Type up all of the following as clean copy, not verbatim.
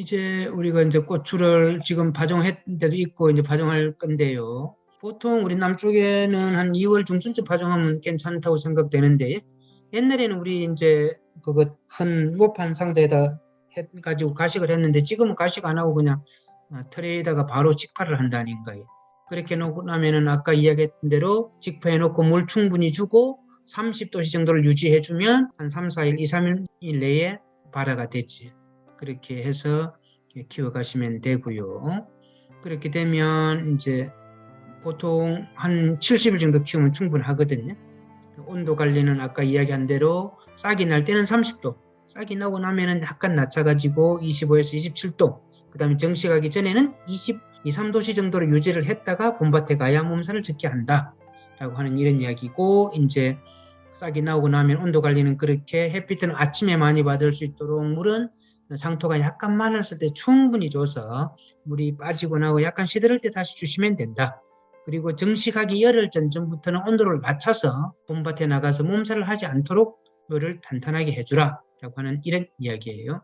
이제 우리가 이제 고추를 지금 파종했 데도 있고 이제 파종할 건데요. 보통 우리 남쪽에는 한 2월 중순쯤 파종하면 괜찮다고 생각되는데, 옛날에는 우리 이제 그거 큰 모판 상자에다 해가지고 가식을 했는데, 지금은 가식 안 하고 그냥 트레이에다가 바로 직파를 한다니까요. 그렇게 놓고 나면은 아까 이야기했던 대로 직파해 놓고 물 충분히 주고 30도씨 정도를 유지해주면 한 3, 4일, 2, 3일 내에 발화가 되지. 그렇게 해서 키워가시면 되고요. 그렇게 되면 이제 보통 한 70일 정도 키우면 충분하거든요. 온도 관리는 아까 이야기한 대로 싹이 날 때는 30도, 싹이 나고 나면은 약간 낮춰가지고 25에서 27도, 그 다음에 정식하기 전에는 22, 3도씨 정도로 유지를 했다가 봄밭에 가야 몸살을 적게 한다라고 하는 이런 이야기고, 이제 싹이 나오고 나면 온도 관리는 그렇게 햇빛은 아침에 많이 받을 수 있도록, 물은 상토가 약간 마르을 때 충분히 줘서 물이 빠지고 나고 약간 시들을 때 다시 주시면 된다. 그리고 정식하기 열흘 전부터는 온도를 낮춰서 봄밭에 나가서 몸살을 하지 않도록 묘를 탄탄하게 해주라 라고 하는 이런 이야기예요.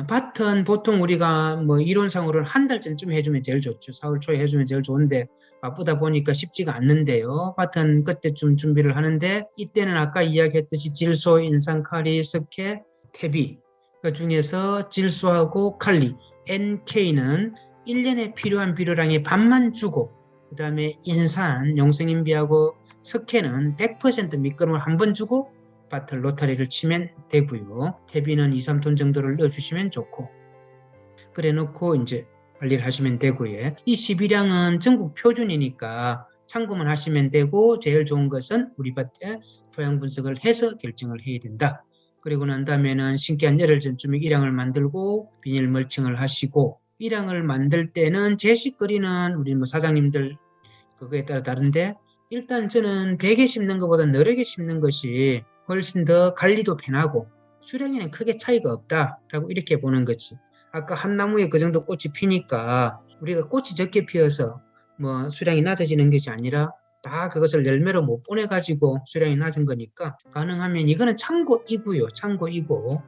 밭은 보통 우리가 뭐 이론상으로는 한 달 전쯤 해주면 제일 좋죠. 4월 초에 해주면 제일 좋은데 바쁘다 보니까 쉽지가 않는데요. 밭은 그때쯤 준비를 하는데, 이때는 아까 이야기했듯이 질소, 인산, 카리, 석회, 퇴비, 그 중에서 질소하고 칼리, NK는 1년에 필요한 비료량의 반만 주고, 그 다음에 인산, 용성인비하고 석회는 100% 밑거름을 한 번 주고 밭을 로타리를 치면 되고요. 퇴비는 2, 3톤 정도를 넣어주시면 좋고, 그래 놓고 이제 관리를 하시면 되고요. 이 시비량은 전국 표준이니까 참고만 하시면 되고, 제일 좋은 것은 우리 밭에 토양 분석을 해서 결정을 해야 된다. 그리고 난 다음에는 심기 한 열흘 전쯤에 일양을 만들고 비닐 멀칭을 하시고, 일양을 만들 때는 제식거리는 우리 뭐 사장님들 그거에 따라 다른데, 일단 저는 100에 심는 것보다 너르게 심는 것이 훨씬 더 관리도 편하고 수량에는 크게 차이가 없다라고 이렇게 보는 거지. 아까 한 나무에 그 정도 꽃이 피니까 우리가 꽃이 적게 피어서 뭐 수량이 낮아지는 것이 아니라 다 그것을 열매로 못 보내가지고 수량이 낮은 거니까, 가능하면 이거는 참고이고요. 참고이고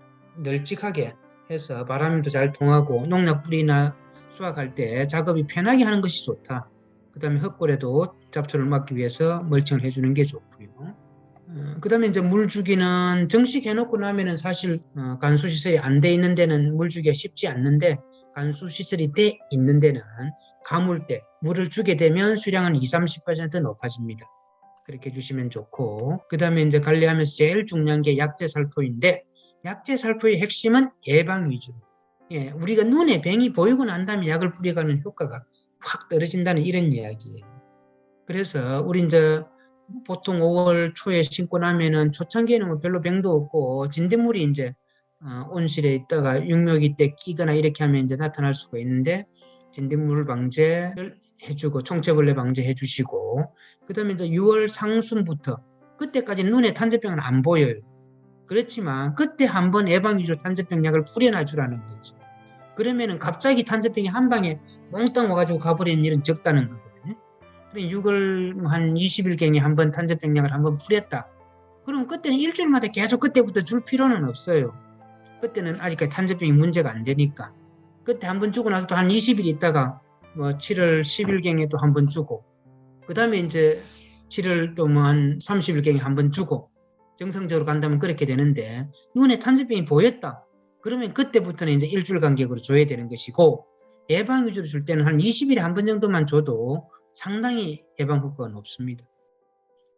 널찍하게 해서 바람도 잘 통하고 농약 뿌리나 수확할 때 작업이 편하게 하는 것이 좋다. 그 다음에 흙골에도 잡초를 막기 위해서 멀칭을 해주는 게 좋고요. 그 다음에 이제 물 주기는 정식 해놓고 나면은 사실 간수 시설이 안 돼 있는 데는 물 주기가 쉽지 않는데, 간수 시설이 돼 있는 데는 가물 때 물을 주게 되면 수량은 20, 30% 높아집니다. 그렇게 해주시면 좋고, 그 다음에 이제 관리하면서 제일 중요한 게 약재 살포인데, 약재 살포의 핵심은 예방 위주. 예, 우리가 눈에 병이 보이고 난 다음에 약을 뿌려가는 효과가 확 떨어진다는 이런 이야기예요. 그래서 우리 이제 보통 5월 초에 심고 나면은 초창기에는 뭐 별로 병도 없고 진딧물이 이제 온실에 있다가 육묘기 때 끼거나 이렇게 하면 이제 나타날 수가 있는데, 진딧물 방제를 해주고 총체벌레 방제해 주시고, 그 다음에 이제 6월 상순부터 그때까지 눈에 탄저병은 안 보여요. 그렇지만 그때 한번 예방위주 탄저병 약을 뿌려놔 주라는 거죠. 그러면은 갑자기 탄저병이 한 방에 몽땅 와가지고 가버리는 일은 적다는 거거든요. 6월 한 20일경에 한번 탄저병 약을 한번 뿌렸다. 그럼 그때는 일주일마다 계속 그때부터 줄 필요는 없어요. 그때는 아직까지 탄저병이 문제가 안 되니까. 그때 한번 주고 나서 또 한 20일 있다가 뭐 7월 10일경에 또 한번 주고, 그 다음에 이제 7월 또 뭐 한 30일경에 한번 주고, 정상적으로 간다면 그렇게 되는데, 눈에 탄저병이 보였다. 그러면 그때부터는 이제 일주일 간격으로 줘야 되는 것이고, 예방 위주로 줄 때는 한 20일에 한 번 정도만 줘도 상당히 예방 효과가 높습니다.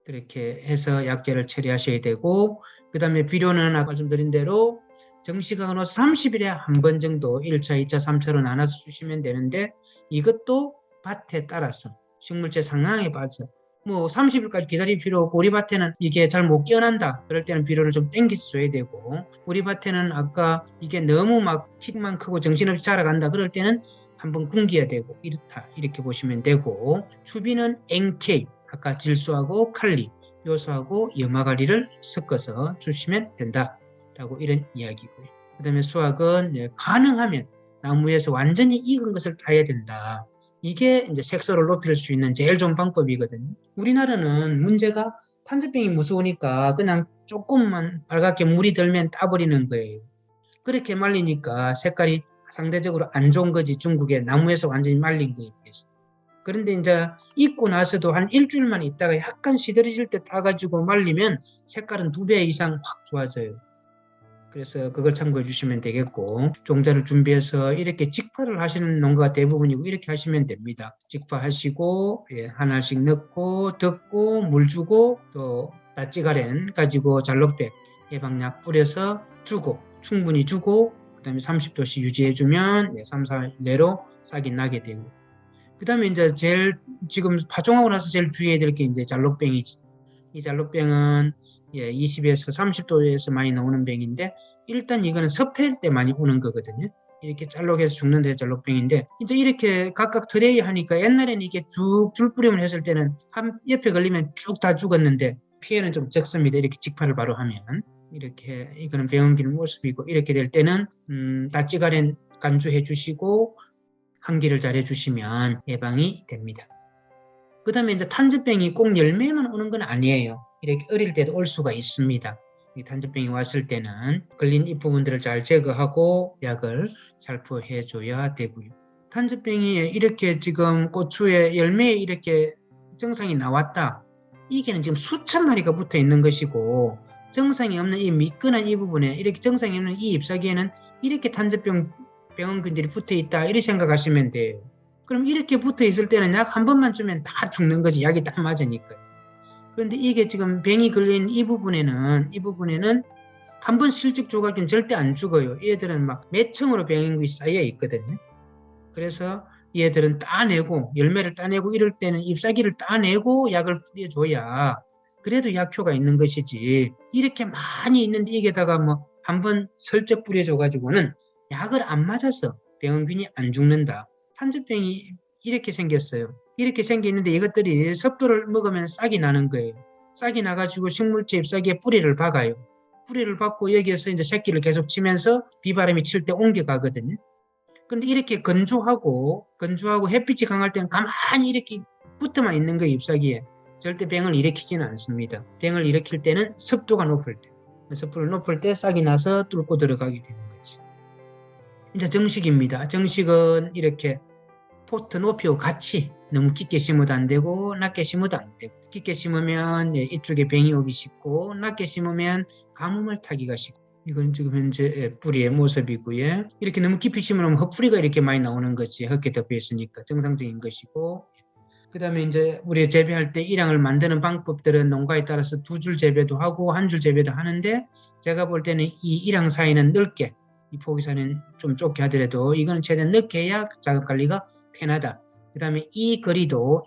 그렇게 해서 약재를 처리하셔야 되고, 그 다음에 비료는 아까 말씀드린 대로 정식하고 나서 30일에 한 번 정도 1차, 2차, 3차로 나눠서 주시면 되는데, 이것도 밭에 따라서 식물체 상황에 빠져 뭐 30일까지 기다릴 필요 없고, 우리 밭에는 이게 잘 못 깨어난다 그럴 때는 비료를 좀 땡겨서 줘야 되고, 우리 밭에는 아까 이게 너무 막 키만 크고 정신없이 자라간다 그럴 때는 한번 굶겨야 되고, 이렇다 이렇게 보시면 되고, 추비는 NK 아까 질소하고 칼리, 요소하고 염화가리를 섞어서 주시면 된다라고 이런 이야기고요. 그 다음에 수확은 가능하면 나무에서 완전히 익은 것을 따야 된다. 이게 이제 색소를 높일 수 있는 제일 좋은 방법이거든요. 우리나라는 문제가 탄저병이 무서우니까 그냥 조금만 빨갛게 물이 들면 따버리는 거예요. 그렇게 말리니까 색깔이 상대적으로 안 좋은 거지. 중국의 나무에서 완전히 말린 거에 비해서. 그런데 이제 익고 나서도 한 일주일만 있다가 약간 시들해질 때 따가지고 말리면 색깔은 2배 이상 확 좋아져요. 그래서 그걸 참고해 주시면 되겠고, 종자를 준비해서 이렇게 직파를 하시는 농가가 대부분이고 이렇게 하시면 됩니다. 직파하시고 하나씩 넣고 덮고 물 주고 또 따찌가렌 가지고 잘록백 예방약 뿌려서 주고 충분히 주고 그다음에 30도씨 유지해주면 3, 4일 내로 싹이 나게 되고, 그다음에 이제 제일 지금 파종하고 나서 제일 주의해야 될 게 이제 잘록병이지. 이 잘록병은 20에서 30도에서 많이 나오는 병인데, 일단 이거는 섭해일 때 많이 오는 거거든요. 이렇게 잘록해서 죽는 데 잘록병인데, 이제 이렇게 각각 트레이 하니까 옛날에는 이게 쭉 줄뿌림을 했을 때는 한 옆에 걸리면 쭉 다 죽었는데 피해는 좀 적습니다. 이렇게 직파를 바로 하면. 이렇게 이거는 병원길 모습이고, 이렇게 될 때는 다찌가렌 간주해 주시고 환기를 잘 해주시면 예방이 됩니다. 그 다음에 이제 탄저병이 꼭 열매만 오는 건 아니에요. 이렇게 어릴 때도 올 수가 있습니다. 이 탄저병이 왔을 때는 걸린 잎 부분들을 잘 제거하고 약을 살포해 줘야 되고요. 탄저병이 이렇게 지금 고추에 열매에 이렇게 증상이 나왔다. 이게는 지금 수천 마리가 붙어 있는 것이고, 증상이 없는 이 미끈한 이 부분에 이렇게 증상이 없는 이 잎사귀에는 이렇게 탄저병 병원균들이 붙어 있다, 이렇게 생각하시면 돼요. 그럼 이렇게 붙어 있을 때는 약 한 번만 주면 다 죽는 거지. 약이 다 맞으니까요. 그런데 이게 지금 병이 걸린 이 부분에는 한 번 실직 줘가지고는 절대 안 죽어요. 얘들은 막 몇 층으로 병균이 쌓여 있거든요. 그래서 얘들은 따내고 열매를 따내고 이럴 때는 잎사귀를 따내고 약을 뿌려줘야 그래도 약효가 있는 것이지, 이렇게 많이 있는데 이게다가 뭐 한 번 슬쩍 뿌려줘가지고는 약을 안 맞아서 병균이 안 죽는다. 탄저병이 이렇게 생겼어요. 이렇게 생겼는데 이것들이 섭도를 먹으면 싹이 나는 거예요. 싹이 나가지고 식물체 잎사귀에 뿌리를 박아요. 뿌리를 박고 여기에서 이제 새끼를 계속 치면서 비바람이 칠 때 옮겨가거든요. 그런데 이렇게 건조하고 햇빛이 강할 때는 가만히 이렇게 붙어만 있는 거예요, 잎사귀에. 절대 병을 일으키지는 않습니다. 병을 일으킬 때는 습도가 높을 때. 습도를 높을 때 싹이 나서 뚫고 들어가게 되는 거지. 이제 정식입니다. 정식은 이렇게 포트 높이와 같이 너무 깊게 심어도 안 되고 낮게 심어도 안 되고, 깊게 심으면 이쪽에 병이 오기 쉽고 낮게 심으면 가뭄을 타기가 쉽고, 이건 지금 현재 뿌리의 모습이고요. 이렇게 너무 깊이 심으면 헛뿌리가 이렇게 많이 나오는 거지. 헛게 덮여 있으니까 정상적인 것이고, 그 다음에 이제 우리 재배할 때 일향을 만드는 방법들은 농가에 따라서 2줄 재배도 하고 1줄 재배도 하는데, 제가 볼 때는 이 일향 사이는 넓게, 이 포기 사이는 좀 좁게 하더라도 이거는 최대한 넓게 해야 작업 관리가 편하다. 그 다음에 이 거리도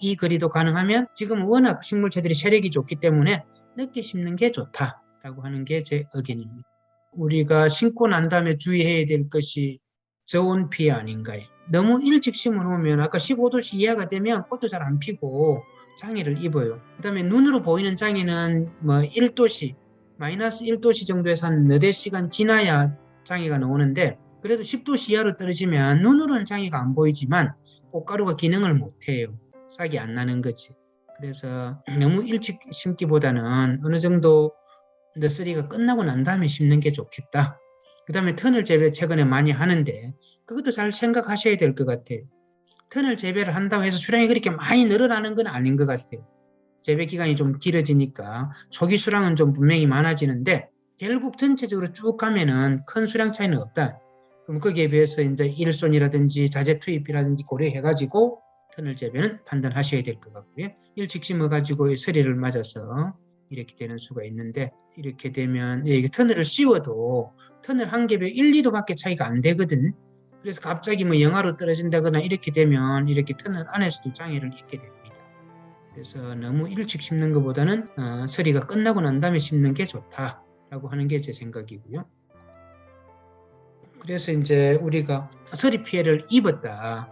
가능하면, 지금 워낙 식물체들이 세력이 좋기 때문에 넓게 심는 게 좋다라고 하는 게 제 의견입니다. 우리가 심고 난 다음에 주의해야 될 것이 저온 피해 아닌가요? 너무 일찍 심어놓으면 아까 15도씨 이하가 되면 꽃도 잘 안 피고 장애를 입어요. 그 다음에 눈으로 보이는 장애는 뭐 1도씨, 마이너스 1도씨 정도에서 한 4시간 지나야 장애가 나오는데, 그래도 10도씨 이하로 떨어지면 눈으로는 장애가 안 보이지만 꽃가루가 기능을 못해요. 싹이 안 나는 거지. 그래서 너무 일찍 심기보다는 어느 정도 너스리가 끝나고 난 다음에 심는 게 좋겠다. 그 다음에 터널 재배 최근에 많이 하는데 그것도 잘 생각하셔야 될 것 같아요. 터널 재배를 한다고 해서 수량이 그렇게 많이 늘어나는 건 아닌 것 같아요. 재배 기간이 좀 길어지니까 초기 수량은 좀 분명히 많아지는데, 결국 전체적으로 쭉 가면은 큰 수량 차이는 없다. 그럼 거기에 비해서 이제 일손이라든지 자재 투입이라든지 고려해가지고 터널 재배는 판단하셔야 될 것 같고요. 일찍 심어가지고 서리를 맞아서 이렇게 되는 수가 있는데, 이렇게 되면 이게 터널을 씌워도 터널 한 겹에 1, 2도밖에 차이가 안 되거든. 그래서 갑자기 뭐 영하로 떨어진다거나 이렇게 되면 이렇게 터널 안에서도 장애를 입게 됩니다. 그래서 너무 일찍 심는 것보다는 서리가 끝나고 난 다음에 심는 게 좋다라고 하는 게 제 생각이고요. 그래서 이제 우리가 서리 피해를 입었다.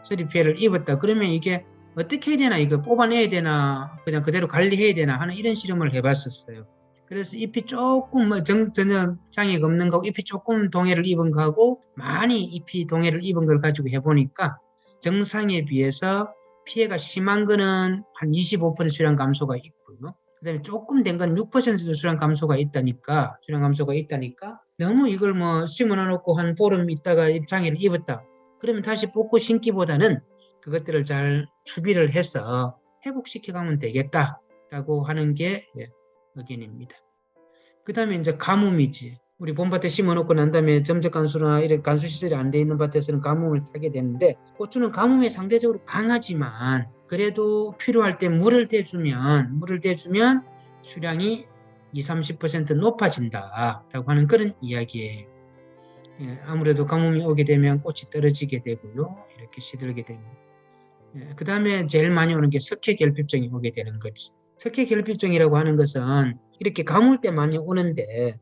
그러면 이게 어떻게 해야 되나, 이거 뽑아내야 되나, 그냥 그대로 관리해야 되나 하는 이런 실험을 해봤었어요. 그래서 잎이 조금 전혀 장애가 없는 거고 잎이 조금 동해를 입은 거하고 많이 잎이 동해를 입은 걸 가지고 해보니까 정상에 비해서 피해가 심한 거는 한 25% 수량 감소가 있고요. 그 다음에 조금 된 건 6% 수량 감소가 있다니까 너무 이걸 뭐 심어놓고 한 보름 있다가 장애를 입었다. 그러면 다시 뽑고 신기보다는 그것들을 잘 추비를 해서 회복시켜가면 되겠다라고 하는 게 의견입니다. 그 다음에 이제 가뭄이지. 우리 봄밭에 심어놓고 난 다음에 점적 간수나 이런 간수 시설이 안 돼 있는 밭에서는 가뭄을 타게 되는데, 고추는 가뭄에 상대적으로 강하지만 그래도 필요할 때 물을 대주면 수량이 20-30% 높아진다라고 하는 그런 이야기예요. 아무래도 가뭄이 오게 되면 꽃이 떨어지게 되고요. 이렇게 시들게 됩니다. 그 다음에 제일 많이 오는 게 석회결핍증이 오게 되는 거지. 석회결핍증이라고 하는 것은 이렇게 가물 때 많이 오는데,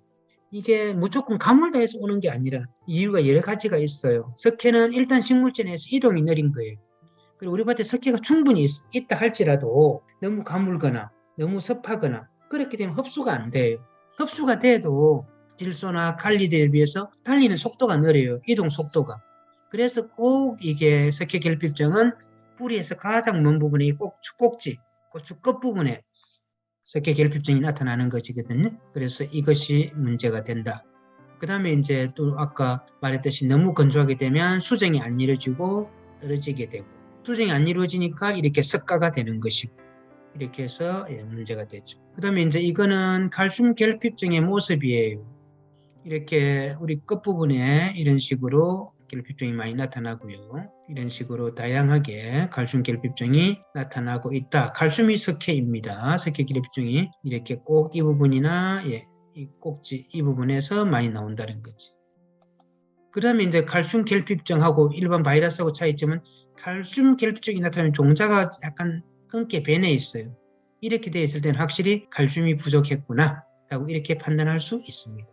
이게 무조건 가물다 해서 오는 게 아니라 이유가 여러 가지가 있어요. 석회는 일단 식물체 내에서 이동이 느린 거예요. 그리고 우리 밭에 석회가 충분히 있다 할지라도 너무 가물거나 너무 습하거나 그렇게 되면 흡수가 안 돼요. 흡수가 돼도 질소나 칼리들에 비해서 달리는 속도가 느려요. 이동 속도가. 그래서 꼭 이게 석회결핍증은 뿌리에서 가장 먼 부분에 꼭지, 고추 끝부분에 석회결핍증이 나타나는 것이거든요. 그래서 이것이 문제가 된다. 그 다음에 이제 또 아까 말했듯이 너무 건조하게 되면 수정이 안 이루어지고 떨어지게 되고, 수정이 안 이루어지니까 이렇게 습가가 되는 것이고, 이렇게 해서 문제가 되죠. 그 다음에 이제 이거는 칼슘 결핍증의 모습이에요. 이렇게 우리 끝부분에 이런 식으로 결핍증이 많이 나타나고요. 이런 식으로 다양하게 칼슘 결핍증이 나타나고 있다. 칼슘이 석회입니다. 석회 결핍증이 이렇게 꼭 이 부분이나 이 꼭지 이 부분에서 많이 나온다는 거지. 그 다음에 이제 칼슘 결핍증하고 일반 바이러스하고 차이점은, 칼슘 결핍증이 나타나면 종자가 약간 끊게 변해 있어요. 이렇게 되어 있을 때는 확실히 칼슘이 부족했구나 라고 이렇게 판단할 수 있습니다.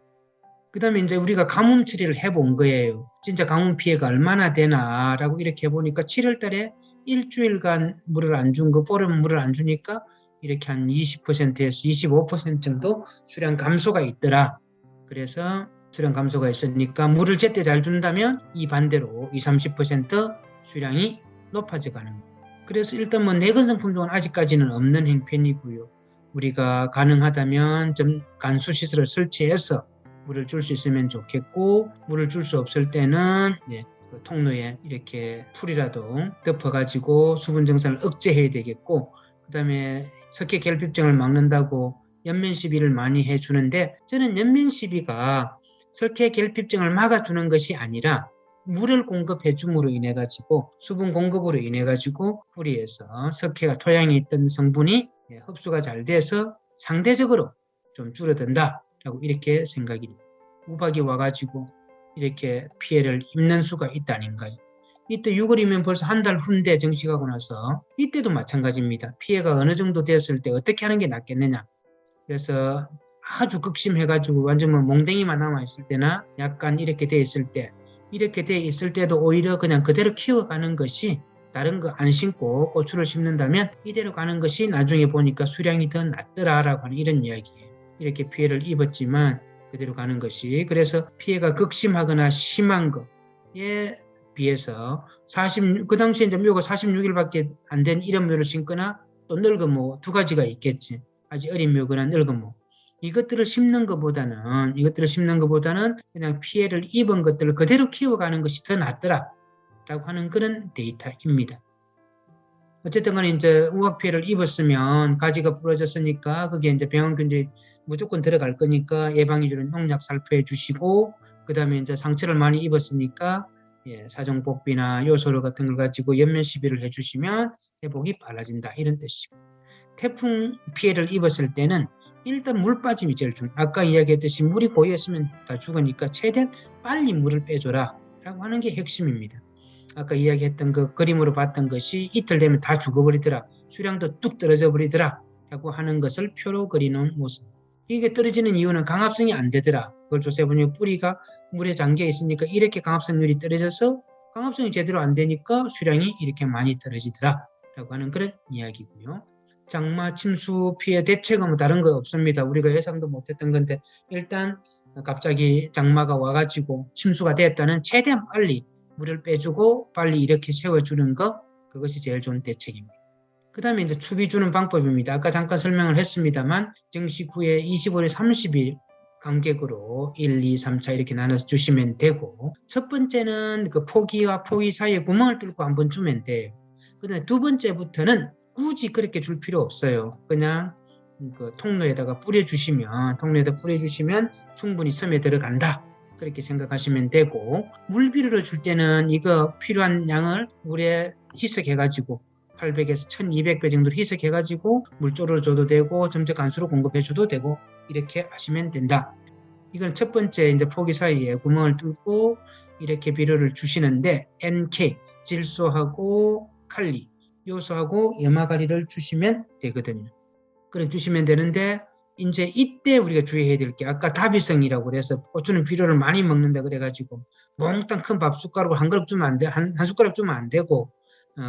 그 다음에 이제 우리가 가뭄 처리를 해본 거예요. 진짜 가뭄 피해가 얼마나 되나라고 이렇게 해보니까 7월 달에 일주일간 물을 안 준 거, 보름 물을 안 주니까 이렇게 한 20%에서 25% 정도 수량 감소가 있더라. 그래서 수량 감소가 있으니까 물을 제때 잘 준다면 이 반대로 20-30% 수량이 높아져 가는 거예요. 그래서 일단 뭐 내건성품종은 아직까지는 없는 형편이고요. 우리가 가능하다면 좀 간수시설을 설치해서 물을 줄 수 있으면 좋겠고, 물을 줄 수 없을 때는 그 통로에 이렇게 풀이라도 덮어가지고 수분 정산을 억제해야 되겠고, 그 다음에 석회결핍증을 막는다고 연면 시비를 많이 해주는데, 저는 연면 시비가 석회결핍증을 막아주는 것이 아니라 물을 공급해 줌으로 인해 가지고, 수분 공급으로 인해 가지고 뿌리에서 석회가 토양에 있던 성분이 흡수가 잘 돼서 상대적으로 좀 줄어든다 라고 이렇게 생각이 됩니다. 우박이 와가지고 이렇게 피해를 입는 수가 있다는가요? 이때 6월이면 벌써 한 달 후인데 정식하고 나서 이때도 마찬가지입니다. 피해가 어느 정도 되었을 때 어떻게 하는 게 낫겠느냐. 그래서 아주 극심해가지고 완전 뭐 몽댕이만 남아있을 때나 약간 이렇게 돼 있을 때, 이렇게 돼 있을 때도 오히려 그냥 그대로 키워가는 것이, 다른 거 안 심고 고추를 심는다면 이대로 가는 것이 나중에 보니까 수량이 더 낫더라라고 하는 이런 이야기예요. 이렇게 피해를 입었지만 그대로 가는 것이, 그래서 피해가 극심하거나 심한 거에 비해서 그 당시에 이제 묘가 46일밖에 안 된 이런 묘를 심거나 또 늙은 묘 두 가지가 있겠지. 아직 어린 묘거나 늙은 묘. 이것들을 심는 것보다는 그냥 피해를 입은 것들을 그대로 키워가는 것이 더 낫더라라고 하는 그런 데이터입니다. 어쨌든 간에 이제 우박 피해를 입었으면 가지가 부러졌으니까 그게 이제 병원균들이 무조건 들어갈 거니까 예방해주는 농약 살포해 주시고, 그 다음에 이제 상처를 많이 입었으니까 사정복비나 요소를 같은 걸 가지고 연면 시비를 해주시면 회복이 빨라진다, 이런 뜻이고. 태풍 피해를 입었을 때는 일단 물 빠짐이 제일 중요해요. 아까 이야기했듯이 물이 고였으면 다 죽으니까 최대한 빨리 물을 빼줘라 라고 하는 게 핵심입니다. 아까 이야기했던 그 그림으로 봤던 것이 이틀 되면 다 죽어버리더라, 수량도 뚝 떨어져 버리더라 라고 하는 것을 표로 그리는 모습. 이게 떨어지는 이유는 강합성이 안 되더라. 그걸 조사해보니 뿌리가 물에 잠겨 있으니까 이렇게 강합성률이 떨어져서 강합성이 제대로 안 되니까 수량이 이렇게 많이 떨어지더라 라고 하는 그런 이야기고요. 장마 침수 피해 대책은 다른 거 없습니다. 우리가 예상도 못했던 건데, 일단 갑자기 장마가 와가지고 침수가 됐다는 최대한 빨리 물을 빼주고 빨리 이렇게 채워주는 거, 그것이 제일 좋은 대책입니다. 그 다음에 이제 추비 주는 방법입니다. 아까 잠깐 설명을 했습니다만 정식 후에 25일, 30일 간격으로 1, 2, 3차 이렇게 나눠서 주시면 되고, 첫 번째는 그 포기와 포기 사이에 구멍을 뚫고 한번 주면 돼요. 그다음에 두 번째부터는 굳이 그렇게 줄 필요 없어요. 그냥 그 통로에다 뿌려주시면 충분히 섬에 들어간다. 그렇게 생각하시면 되고, 물비료를 줄 때는 이거 필요한 양을 물에 희석해가지고 800에서 1200배 정도로 희석해가지고 물조로 줘도 되고 점적 간수로 공급해줘도 되고 이렇게 하시면 된다. 이건 첫 번째 이제 포기 사이에 구멍을 뚫고 이렇게 비료를 주시는데 NK, 질소하고 칼리, 요소하고 염화가리를 주시면 되거든요. 그래 주시면 되는데 이제 이때 우리가 주의해야 될 게 아까 다비성이라고 그래서 고추는 비료를 많이 먹는다 그래가지고 몽땅 큰 밥 숟가락으로 한 그릇 주면 안 돼, 한 숟가락 주면 안 되고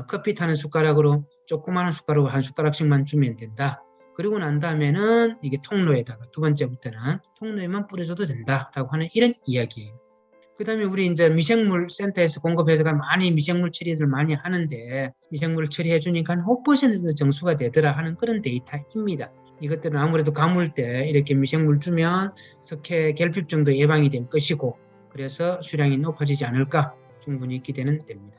커피 타는 숟가락으로 조그마한 숟가락으로 한 숟가락씩만 주면 된다. 그리고 난 다음에는 이게 통로에다가 두 번째부터는 통로에만 뿌려줘도 된다라고 하는 이런 이야기예요. 그 다음에 우리 이제 미생물 센터에서 공급해서가 많이 미생물 처리를 많이 하는데 미생물 처리해 주니까 한 5% 정수가 되더라 하는 그런 데이터입니다. 이것들은 아무래도 가물 때 이렇게 미생물 주면 석회 결핍 정도 예방이 될 것이고 그래서 수량이 높아지지 않을까 충분히 기대는 됩니다.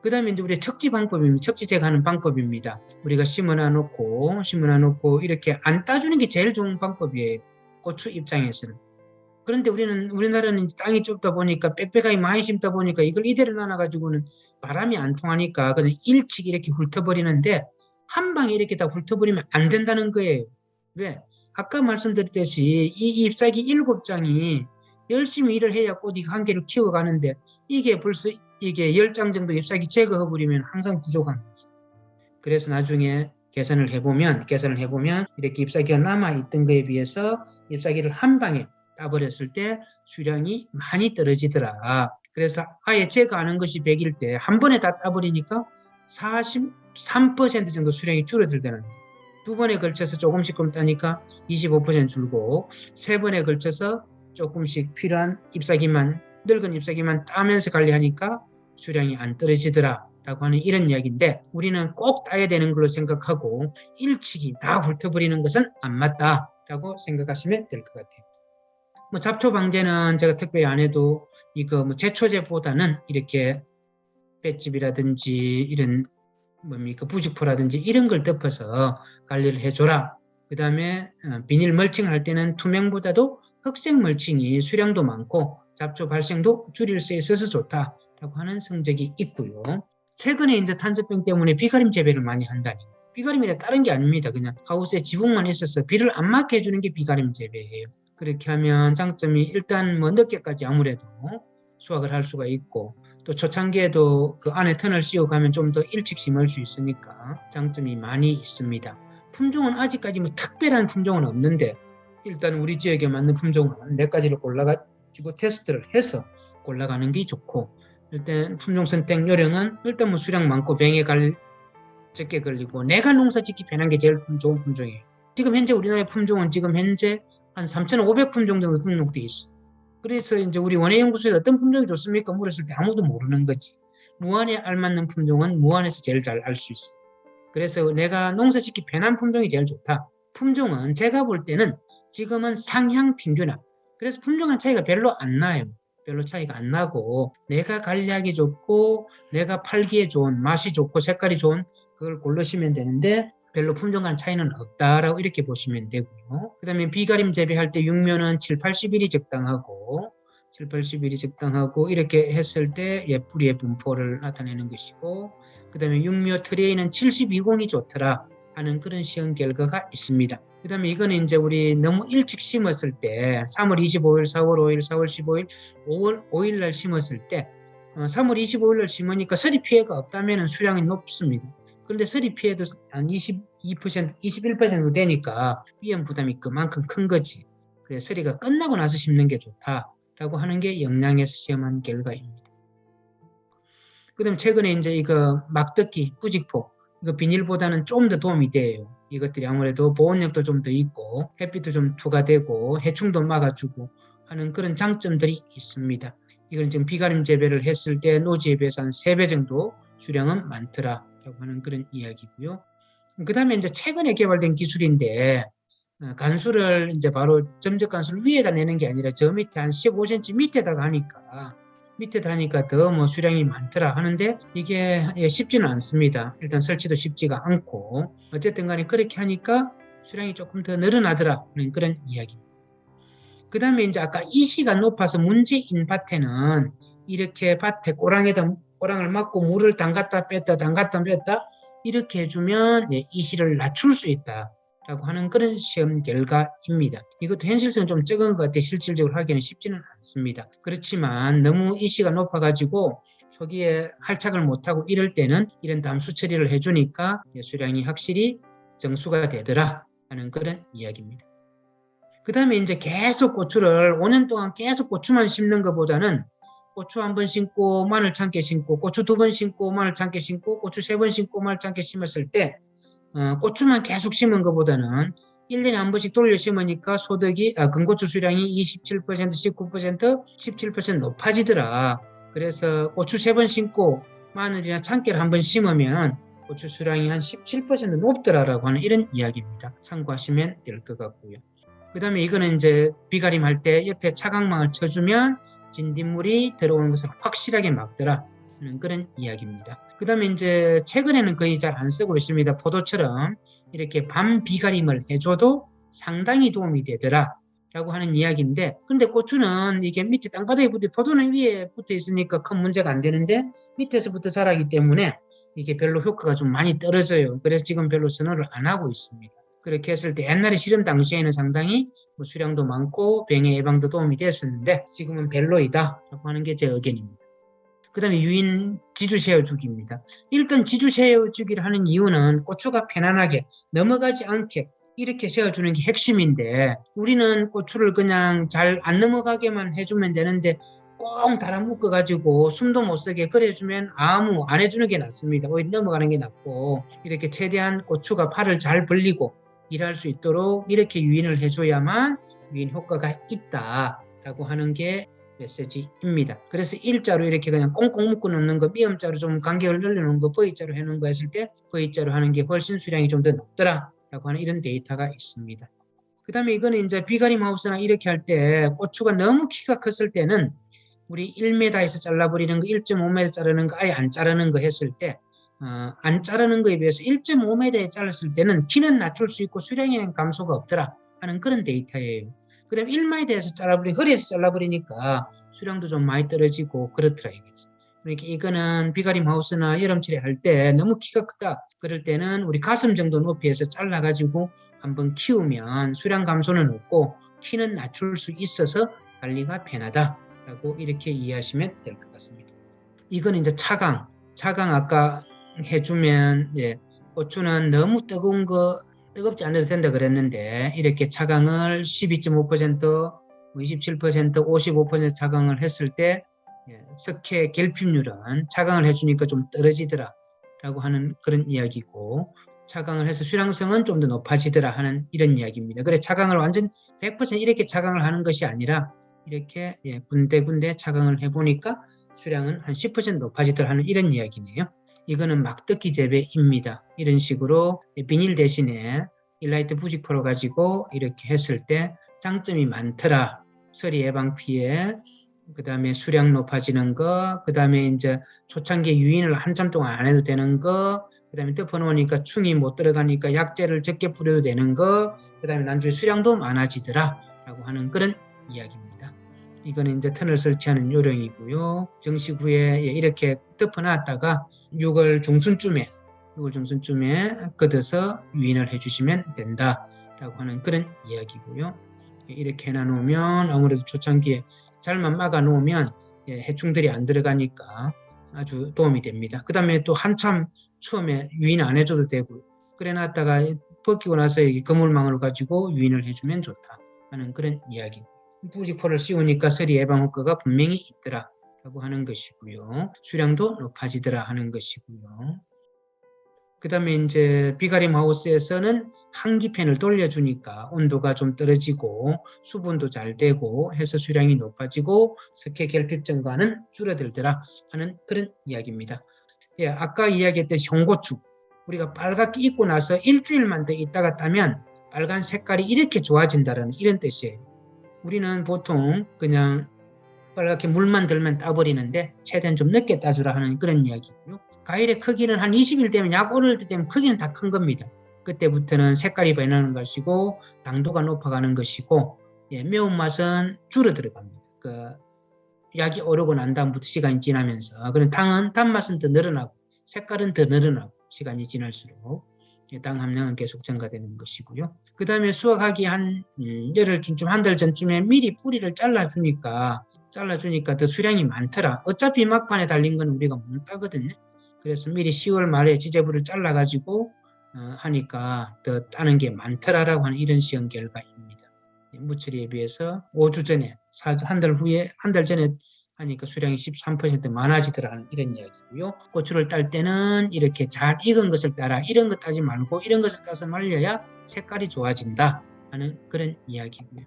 그 다음에 이제 우리 척지 방법입니다. 척지제거하는 방법입니다. 우리가 심어놔놓고 이렇게 안 따주는 게 제일 좋은 방법이에요. 고추 입장에서는. 그런데 우리나라는 땅이 좁다 보니까 빽빽하게 많이 심다 보니까 이걸 이대로 나눠가지고는 바람이 안 통하니까 그냥 일찍 이렇게 훑어버리는데 한 방에 이렇게 다 훑어버리면 안 된다는 거예요. 왜? 아까 말씀드렸듯이 이 잎사귀 7장이 열심히 일을 해야 꽃이 한 개를 키워가는데 이게 벌써 이게 10장 정도 잎사귀 제거해버리면 항상 부족한 거지. 그래서 나중에 계산을 해보면 이렇게 잎사귀가 남아있던 거에 비해서 잎사귀를 한 방에 따버렸을 때 수량이 많이 떨어지더라. 그래서 아예 제거하는 것이 100일 때 한 번에 다 따버리니까 43% 정도 수량이 줄어들다는 거예요. 두 번에 걸쳐서 조금씩 따니까 25% 줄고 세 번에 걸쳐서 조금씩 필요한 잎사귀만 늙은 잎사귀만 따면서 관리하니까 수량이 안 떨어지더라 라고 하는 이런 이야기인데 우리는 꼭 따야 되는 걸로 생각하고 일찍이 다 훑어버리는 것은 안 맞다라고 생각하시면 될 것 같아요. 잡초 방제는 제가 특별히 안 해도 이거 제초제보다는 이렇게 볏짚이라든지 이런 부직포라든지 이런 걸 덮어서 관리를 해줘라. 그 다음에 비닐 멀칭을 할 때는 투명보다도 흑색 멀칭이 수량도 많고 잡초 발생도 줄일 수 있어서 좋다라고 하는 성적이 있고요. 최근에 이제 탄저병 때문에 비가림 재배를 많이 한다니. 비가림이라 다른 게 아닙니다. 그냥 하우스에 지붕만 있어서 비를 안 맞게 해주는 게 비가림 재배예요. 그렇게 하면 장점이 일단 늦게까지 아무래도 수확을 할 수가 있고 또 초창기에도 그 안에 턴을 씌워가면 좀 더 일찍 심을 수 있으니까 장점이 많이 있습니다. 품종은 아직까지 특별한 품종은 없는데 일단 우리 지역에 맞는 품종은 몇 가지를 골라가지고 테스트를 해서 골라가는 게 좋고 일단 품종 선택 요령은 일단 수량 많고 병에 적게 걸리고 내가 농사 짓기 편한 게 제일 좋은 품종이에요. 지금 현재 우리나라의 품종은 지금 현재 한 3,500품종 정도 등록돼 있어. 그래서 이제 우리 원예연구소에 어떤 품종이 좋습니까? 물었을 때 아무도 모르는 거지. 무안에 알맞는 품종은 무안에서 제일 잘 알 수 있어. 그래서 내가 농사 짓기 편한 품종이 제일 좋다. 품종은 제가 볼 때는 지금은 상향 평균화. 그래서 품종은 차이가 별로 안 나요. 별로 차이가 안 나고 내가 관리하기 좋고 내가 팔기에 좋은 맛이 좋고 색깔이 좋은 그걸 고르시면 되는데 별로 품종 간 차이는 없다라고 이렇게 보시면 되고요. 그 다음에 비가림 재배할 때 육묘는 7, 80일이 적당하고 이렇게 했을 때 뿌리의 분포를 나타내는 것이고 그 다음에 육묘 트레이는 72공이 좋더라 하는 그런 시험 결과가 있습니다. 그 다음에 이거는 이제 우리 너무 일찍 심었을 때 3월 25일, 4월 5일, 4월 15일, 5월 5일 날 심었을 때 3월 25일 날 심으니까 서리 피해가 없다면 수량이 높습니다. 그런데 서리 피해도 한 22%, 21% 되니까 위험 부담이 그만큼 큰 거지. 그래서 서리가 끝나고 나서 심는 게 좋다라고 하는 게 영양에서 시험한 결과입니다. 그 다음에 최근에 이제 이거 막덕기, 부직포, 이거 비닐보다는 좀 더 도움이 돼요. 이것들이 아무래도 보온력도 좀 더 있고 햇빛도 좀 투과되고 해충도 막아주고 하는 그런 장점들이 있습니다. 이건 지금 비가림 재배를 했을 때 노지에 비해서 한 3배 정도 수량은 많더라 라고 하는 그런 이야기고요. 그 다음에 이제 최근에 개발된 기술인데 간수를 이제 바로 점적 간수를 위에다 내는 게 아니라 저 밑에 한 15cm 밑에다 하니까 더 뭐 수량이 많더라 하는데 이게 쉽지는 않습니다. 일단 설치도 쉽지가 않고 어쨌든 간에 그렇게 하니까 수량이 조금 더 늘어나더라 하는 그런 이야기입니다. 그 다음에 이제 아까 이시가 높아서 문제인 밭에는 이렇게 밭에 꼬랑을 막고 물을 담갔다 뺐다 이렇게 해주면 이시를 낮출 수 있다 라고 하는 그런 시험 결과입니다. 이것도 현실성은 좀 적은 것 같아요. 실질적으로 하기는 쉽지는 않습니다. 그렇지만 너무 이시가 높아가지고 초기에 할착을 못하고 이럴 때는 이런 담수 처리를 해주니까 수량이 확실히 정수가 되더라 하는 그런 이야기입니다. 그 다음에 이제 계속 고추를 5년 동안 계속 고추만 심는 것보다는 고추 한 번 심고 마늘 참깨 심고 고추 2번 심고 마늘 참깨 심고 고추 3번 심고 마늘 참깨 심었을 때 고추만 계속 심은 것보다는 1년에 한 번씩 돌려 심으니까 근고추 수량이 27%, 19%, 17% 높아지더라. 그래서 고추 3번 심고 마늘이나 참깨를 한 번 심으면 고추 수량이 한 17% 높더라라고 하는 이런 이야기입니다. 참고하시면 될 것 같고요. 그 다음에 이거는 이제 비가림 할 때 옆에 차광망을 쳐주면 진딧물이 들어오는 것을 확실하게 막더라 하는 그런 이야기입니다. 그 다음에 이제 최근에는 거의 잘 안 쓰고 있습니다. 포도처럼 이렇게 밤 비가림을 해줘도 상당히 도움이 되더라 라고 하는 이야기인데, 근데 고추는 이게 밑에 땅바닥에 포도는 위에 붙어 있으니까 큰 문제가 안 되는데 밑에서부터 자라기 때문에 이게 별로 효과가 좀 많이 떨어져요. 그래서 지금 별로 선호를 안 하고 있습니다. 그렇게 했을 때 옛날에 실험 당시에는 상당히 수량도 많고 병의 예방도 도움이 됐었는데 지금은 별로이다 라고 하는 게 제 의견입니다. 그 다음에 유인 지주세워주기입니다. 일단 지주세워주기를 하는 이유는 고추가 편안하게 넘어가지 않게 이렇게 세워주는 게 핵심인데 우리는 고추를 그냥 잘 안 넘어가게만 해주면 되는데 꽁 달아묶어가지고 숨도 못 쓰게 그래주면 안 해주는 게 낫습니다. 오히려 넘어가는 게 낫고 이렇게 최대한 고추가 팔을 잘 벌리고 일할 수 있도록 이렇게 유인을 해줘야만 유인 효과가 있다라고 하는 게 메시지입니다. 그래서 일자로 이렇게 그냥 꽁꽁 묶어 놓는 거, B자로 좀 간격을 늘려놓은 거, V자로 해놓은 거 했을 때 V자로 하는 게 훨씬 수량이 좀 더 높더라라고 하는 이런 데이터가 있습니다. 그 다음에 이거는 이제 비가림 하우스나 이렇게 할 때 고추가 너무 키가 컸을 때는 우리 1m에서 잘라버리는 거, 1.5m 자르는 거, 아예 안 자르는 거 했을 때 안 자르는 거에 비해서 1.5m에 잘랐을 때는 키는 낮출 수 있고 수량에는 감소가 없더라 하는 그런 데이터예요. 그 다음에 1m에서 허리에서 잘라버리니까 수량도 좀 많이 떨어지고 그렇더라 이거지. 그러니까 이거는 비가림 하우스나 여름철에 할 때 너무 키가 크다 그럴 때는 우리 가슴 정도 높이에서 잘라가지고 한번 키우면 수량 감소는 없고 키는 낮출 수 있어서 관리가 편하다라고 이렇게 이해하시면 될 것 같습니다. 이거는 이제 차강 아까 해주면 고추는 너무 뜨겁지 않아도 된다 그랬는데 이렇게 차강을 12.5%, 27%, 55% 차강을 했을 때 석회 결핍률은 차강을 해주니까 좀 떨어지더라 라고 하는 그런 이야기고 차강을 해서 수량성은 좀 더 높아지더라 하는 이런 이야기입니다. 그래 차강을 완전 100% 이렇게 차강을 하는 것이 아니라 이렇게 군데군데 차강을 해보니까 수량은 한 10% 높아지더라 하는 이런 이야기네요. 이거는 막뜯기 재배입니다. 이런 식으로 비닐 대신에 일라이트 부직포를 가지고 이렇게 했을 때 장점이 많더라. 서리 예방 피해, 그 다음에 수량 높아지는 거, 그 다음에 이제 초창기 유인을 한참 동안 안 해도 되는 거, 그 다음에 덮어놓으니까 충이 못 들어가니까 약재를 적게 뿌려도 되는 거, 그 다음에 나중에 수량도 많아지더라 라고 하는 그런 이야기입니다. 이거는 이제 터널 설치하는 요령이고요. 정식 후에 이렇게 덮어놨다가 6월 중순쯤에 걷어서 유인을 해주시면 된다라고 하는 그런 이야기고요. 이렇게 해놔놓으면 아무래도 초창기에 잘만 막아놓으면 해충들이 안 들어가니까 아주 도움이 됩니다. 그 다음에 또 한참 처음에 유인 안 해줘도 되고 그래놨다가 벗기고 나서 그물망을 가지고 유인을 해주면 좋다 하는 그런 이야기. 부직포를 씌우니까 서리 예방 효과가 분명히 있더라라고 하는 것이고요. 수량도 높아지더라 하는 것이고요. 그 다음에 이제 비가림 하우스에서는 한기팬을 돌려주니까 온도가 좀 떨어지고 수분도 잘 되고 해서 수량이 높아지고 석회 결핍 증가는 줄어들더라 하는 그런 이야기입니다. 아까 이야기했던 홍고추 우리가 빨갛게 익고 나서 일주일만 더 있다가 따면 빨간 색깔이 이렇게 좋아진다는 이런 뜻이에요. 우리는 보통 그냥 빨갛게 물만 들면 따버리는데 최대한 좀 늦게 따주라 하는 그런 이야기고요. 과일의 크기는 한 20일 되면 약 오를 때 되면 크기는 다 큰 겁니다. 그때부터는 색깔이 변하는 것이고 당도가 높아가는 것이고 매운맛은 줄어들어갑니다. 약이 오르고 난 다음부터 시간이 지나면서 그런 단맛은 더 늘어나고 색깔은 더 늘어나고 시간이 지날수록 당 함량은 계속 증가되는 것이고요. 그 다음에 수확하기 한 열흘쯤 한 달 전쯤에 미리 뿌리를 잘라주니까 더 수량이 많더라. 어차피 막판에 달린 건 우리가 못 따거든요. 그래서 미리 10월 말에 지제부를 잘라가지고 하니까 더 따는 게 많더라라고 하는 이런 시험 결과입니다. 무처리에 비해서 5주 전에, 한 달 전에 하니까 수량이 13% 많아지더라는 이런 이야기고요. 고추를 딸 때는 이렇게 잘 익은 것을 따라 이런 것 따지 말고 이런 것을 따서 말려야 색깔이 좋아진다 하는 그런 이야기고요.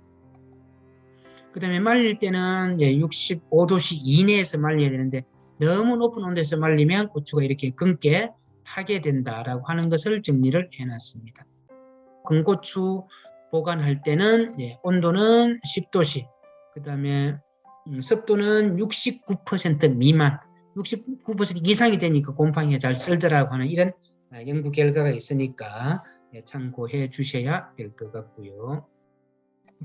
그 다음에 말릴 때는 65도씨 이내에서 말려야 되는데 너무 높은 온도에서 말리면 고추가 이렇게 검게 타게 된다라고 하는 것을 정리를 해놨습니다. 건고추 보관할 때는 온도는 10도씨, 그 다음에 습도는 69% 미만, 69% 이상이 되니까 곰팡이가 잘 쓸더라고 하는 이런 연구 결과가 있으니까 참고해 주셔야 될 것 같고요.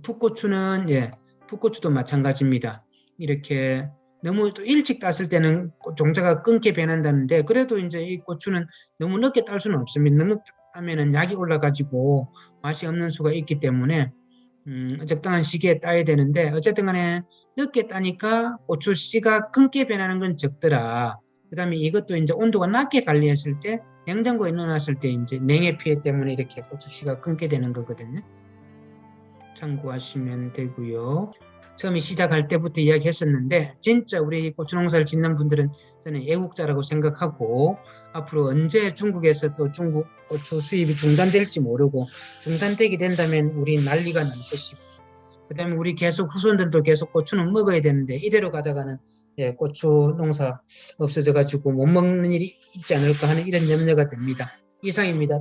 풋고추도 마찬가지입니다. 이렇게 너무 또 일찍 땄을 때는 종자가 끊게 변한다는데 그래도 이제 이 고추는 너무 늦게 딸 수는 없습니다. 너무 따면은 약이 올라가지고 맛이 없는 수가 있기 때문에 적당한 시기에 따야 되는데 어쨌든 간에 늦게 따니까 고추 씨가 끊게 변하는 건 적더라. 그 다음에 이것도 이제 온도가 낮게 관리했을 때 냉장고에 넣어놨을 때 이제 냉해 피해 때문에 이렇게 고추 씨가 끊게 되는 거거든요. 참고하시면 되고요. 처음에 시작할 때부터 이야기했었는데 진짜 우리 고추 농사를 짓는 분들은 저는 애국자라고 생각하고 앞으로 언제 중국에서 또 중국 고추 수입이 중단될지 모르고 중단되게 된다면 우리 난리가 날 것이고 그 다음에 우리 계속 후손들도 계속 고추는 먹어야 되는데 이대로 가다가는 고추 농사 없어져 가지고 못 먹는 일이 있지 않을까 하는 이런 염려가 됩니다. 이상입니다.